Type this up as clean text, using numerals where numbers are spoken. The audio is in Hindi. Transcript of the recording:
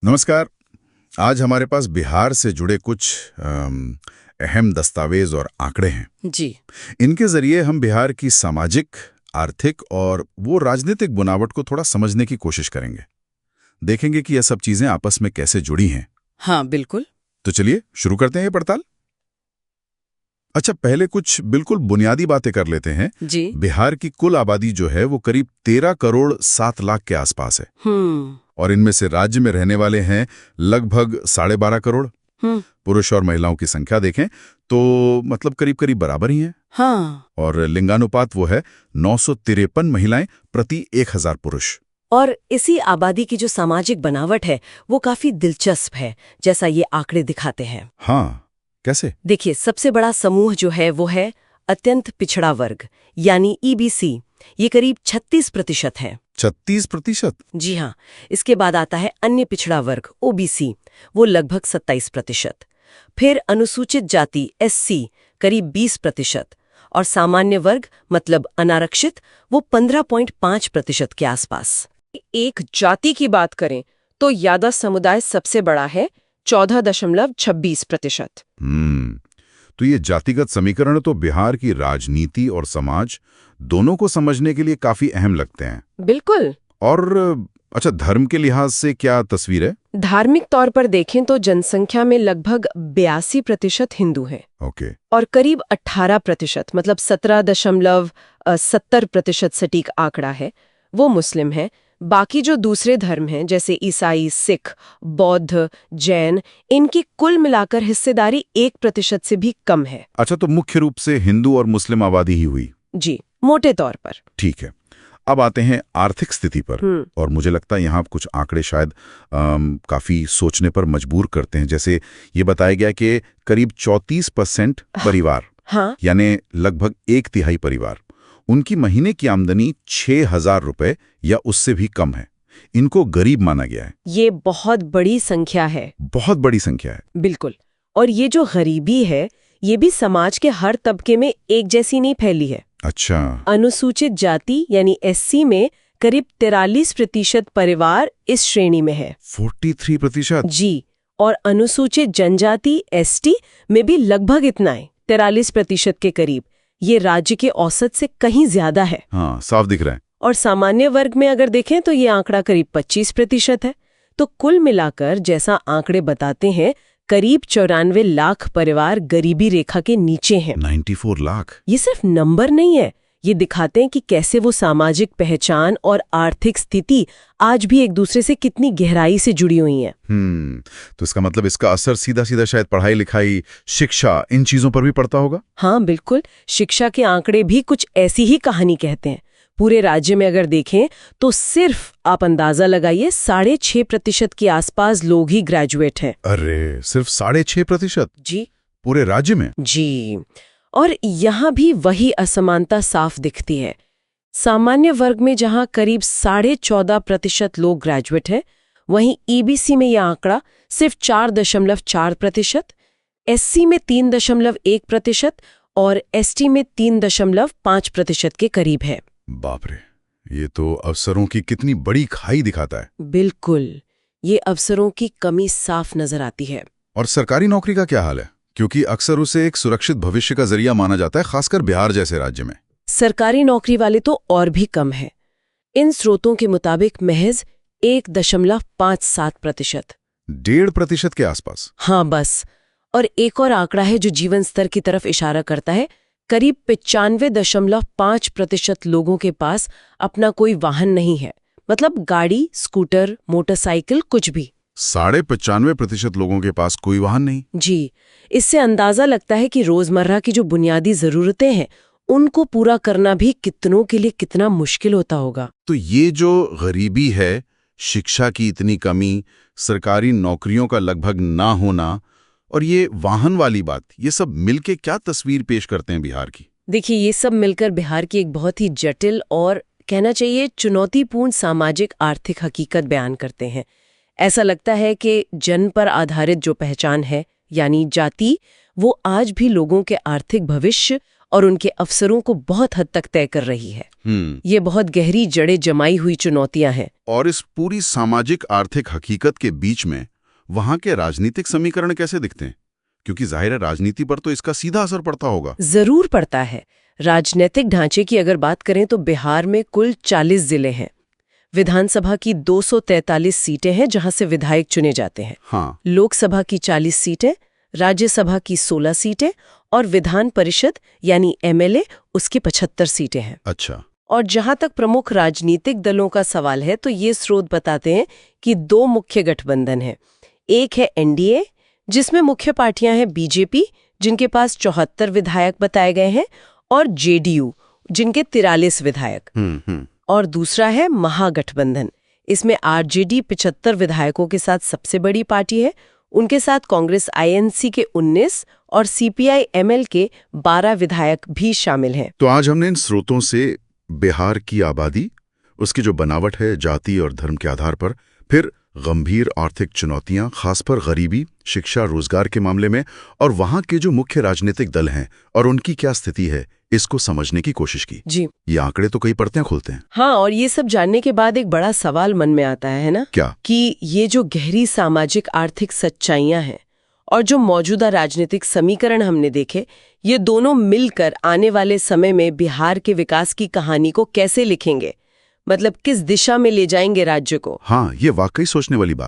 नमस्कार। आज हमारे पास बिहार से जुड़े कुछ अहम दस्तावेज और आंकड़े हैं। जी। इनके जरिए हम बिहार की सामाजिक, आर्थिक और वो राजनीतिक बुनावट को थोड़ा समझने की कोशिश करेंगे। देखेंगे कि यह सब चीजें आपस में कैसे जुड़ी हैं। हाँ, बिल्कुल। तो चलिए शुरू करते हैं ये पड़ताल। अच्छा, पहले कुछ बिल्कुल बुनियादी बातें कर लेते हैं। जी। बिहार की कुल आबादी जो है वो करीब 13 करोड़ 7 लाख के आसपास है। और इनमें से राज्य में रहने वाले हैं लगभग 12.5 करोड़। पुरुष और महिलाओं की संख्या देखें तो मतलब करीब करीब बराबर ही है। हाँ। और लिंगानुपात वो है 953 महिलाएं प्रति 1000 पुरुष। और इसी आबादी की जो सामाजिक बनावट है वो काफी दिलचस्प है, जैसा ये आंकड़े दिखाते हैं। हाँ, कैसे? देखिए, सबसे बड़ा समूह जो है वो है अत्यंत पिछड़ा वर्ग, यानी ईबीसी। ये करीब 36% है। 36%? जी हाँ। इसके बाद आता है अन्य पिछड़ा वर्ग ओबीसी, वो लगभग 27%। फिर अनुसूचित जाति एससी करीब 20%। और सामान्य वर्ग मतलब अनारक्षित वो 15.5% के आसपास। एक जाति की बात करें तो यादव समुदाय सबसे बड़ा है, 14.26%। तो ये जातिगत समीकरण तो बिहार की राजनीति और समाज दोनों को समझने के लिए काफी अहम लगते हैं। बिल्कुल। और अच्छा, धर्म के लिहाज से क्या तस्वीर है? धार्मिक तौर पर देखें तो जनसंख्या में लगभग 82% हिंदू हैं। ओके। और करीब 18% मतलब 17.70% सटीक आंकड़ा है वो मुस्लिम है। बाकी जो दूसरे धर्म हैं जैसे ईसाई, सिख, बौद्ध, जैन, इनकी कुल मिलाकर हिस्सेदारी 1% से भी कम है। अच्छा, तो मुख्य रूप से हिंदू और मुस्लिम आबादी ही हुई। जी, मोटे तौर पर। ठीक है। अब आते हैं आर्थिक स्थिति पर। और मुझे लगता है यहाँ कुछ आंकड़े शायद काफी सोचने पर मजबूर करते हैं। जैसे ये बताया गया कि करीब 34% परिवार, हाँ, यानी लगभग 1/3 परिवार, उनकी महीने की आमदनी 6,000 रुपए या उससे भी कम है। इनको गरीब माना गया है। ये बहुत बड़ी संख्या है। बहुत बड़ी संख्या है। बिल्कुल। और ये जो गरीबी है ये भी समाज के हर तबके में एक जैसी नहीं फैली है। अच्छा। अनुसूचित जाति यानी एससी में करीब 43% परिवार इस श्रेणी में है। 43%? जी। और अनुसूचित जनजाति एसटी में भी लगभग इतना है, 43% के करीब। ये राज्य के औसत से कहीं ज्यादा है। हाँ, साफ दिख रहा है। और सामान्य वर्ग में अगर देखें तो ये आंकड़ा करीब 25% है। तो कुल मिलाकर जैसा आंकड़े बताते हैं, करीब 94 लाख परिवार गरीबी रेखा के नीचे हैं। 94 लाख? ये सिर्फ नंबर नहीं है, ये दिखाते हैं कि कैसे वो सामाजिक पहचान और आर्थिक स्थिति आज भी एक दूसरे से कितनी गहराई से जुड़ी हुई है। तो इसका मतलब इसका असर सीधा सीधा शायद पढ़ाई लिखाई, शिक्षा, इन चीजों पर भी पड़ता होगा। हाँ, बिल्कुल। शिक्षा के आंकड़े भी कुछ ऐसी ही कहानी कहते हैं। पूरे राज्य में अगर देखें तो सिर्फ आप अंदाजा लगाइए 6.5% के आसपास लोग ही ग्रेजुएट हैं। अरे, सिर्फ 6.5%? जी। पूरे राज्य में? जी। और यहाँ भी वही असमानता साफ दिखती है। सामान्य वर्ग में जहाँ करीब 14.5% लोग ग्रेजुएट हैं, वहीं ईबीसी में यह आंकड़ा सिर्फ 4.4%, एससी में 3.1% और एसटी में 3.5% के करीब है। बाप रे, ये तो अवसरों की कितनी बड़ी खाई दिखाता है। बिल्कुल, ये अवसरों की कमी साफ नजर आती है। और सरकारी नौकरी का क्या हाल है? क्योंकि अक्सर उसे एक सुरक्षित भविष्य का जरिया माना जाता है, खासकर बिहार जैसे राज्य में। सरकारी नौकरी वाले तो और भी कम है। इन स्रोतों के मुताबिक महज 1.57%। 1.5% के आसपास? हाँ, बस। और एक और आंकड़ा है जो जीवन स्तर की तरफ इशारा करता है। करीब 95.5% लोगों के पास अपना कोई वाहन नहीं है, मतलब गाड़ी, स्कूटर, मोटरसाइकिल, कुछ भी। 95.5% लोगों के पास कोई वाहन नहीं? जी। इससे अंदाजा लगता है कि रोजमर्रा की जो बुनियादी जरूरतें हैं उनको पूरा करना भी कितनों के लिए कितना मुश्किल होता होगा। तो ये जो गरीबी है, शिक्षा की इतनी कमी, सरकारी नौकरियों का लगभग ना होना और ये वाहन वाली बात, ये सब मिलके क्या तस्वीर पेश करते हैं बिहार की? देखिए, ये सब मिलकर बिहार की एक बहुत ही जटिल और कहना चाहिए चुनौतीपूर्ण सामाजिक आर्थिक हकीकत बयान करते हैं। ऐसा लगता है कि जन्म पर आधारित जो पहचान है यानी जाति, वो आज भी लोगों के आर्थिक भविष्य और उनके अफसरों को बहुत हद तक तय कर रही है। ये बहुत गहरी जड़ें जमाई हुई चुनौतियां हैं। और इस पूरी सामाजिक आर्थिक हकीकत के बीच में वहां के राजनीतिक समीकरण कैसे दिखते हैं? क्योंकि जाहिर है राजनीति पर तो इसका सीधा असर पड़ता होगा। जरूर पड़ता है। राजनीतिक ढांचे की अगर बात करें तो बिहार में कुल 40 जिले हैं। विधानसभा की 243 सीटें हैं जहां से विधायक चुने जाते हैं। हाँ। लोकसभा की 40 सीटें, राज्यसभा की 16 सीटें और विधान परिषद यानी MLA उसकी 75 सीटें हैं। अच्छा। और जहां तक प्रमुख राजनीतिक दलों का सवाल है तो ये स्रोत बताते हैं कि 2 मुख्य गठबंधन हैं। एक है NDA जिसमें मुख्य पार्टियां हैं BJP जिनके पास 74 विधायक बताए गए हैं और JDU जिनके 43 विधायक। और दूसरा है महागठबंधन। इसमें RJD 75 विधायकों के साथ सबसे बड़ी पार्टी है। उनके साथ कांग्रेस INC के 19 और CPI ML के 12 विधायक भी शामिल हैं। तो आज हमने इन स्रोतों से बिहार की आबादी, उसकी जो बनावट है जाति और धर्म के आधार पर, फिर गंभीर आर्थिक चुनौतियां खासकर गरीबी, शिक्षा, रोजगार के मामले में, और वहां के जो मुख्य राजनीतिक दल हैं और उनकी क्या स्थिति है, इसको समझने की कोशिश की। जी, ये आंकड़े तो कई परतें खोलते हैं। हाँ, और ये सब जानने के बाद एक बड़ा सवाल मन में आता है ना? क्या? कि ये जो गहरी सामाजिक आर्थिक सच्चाइयां हैं और जो मौजूदा राजनीतिक समीकरण हमने देखे, ये दोनों मिलकर आने वाले समय में बिहार के विकास की कहानी को कैसे लिखेंगे? मतलब किस दिशा में ले जाएंगे राज्य को? हाँ, ये वाकई सोचने वाली बात।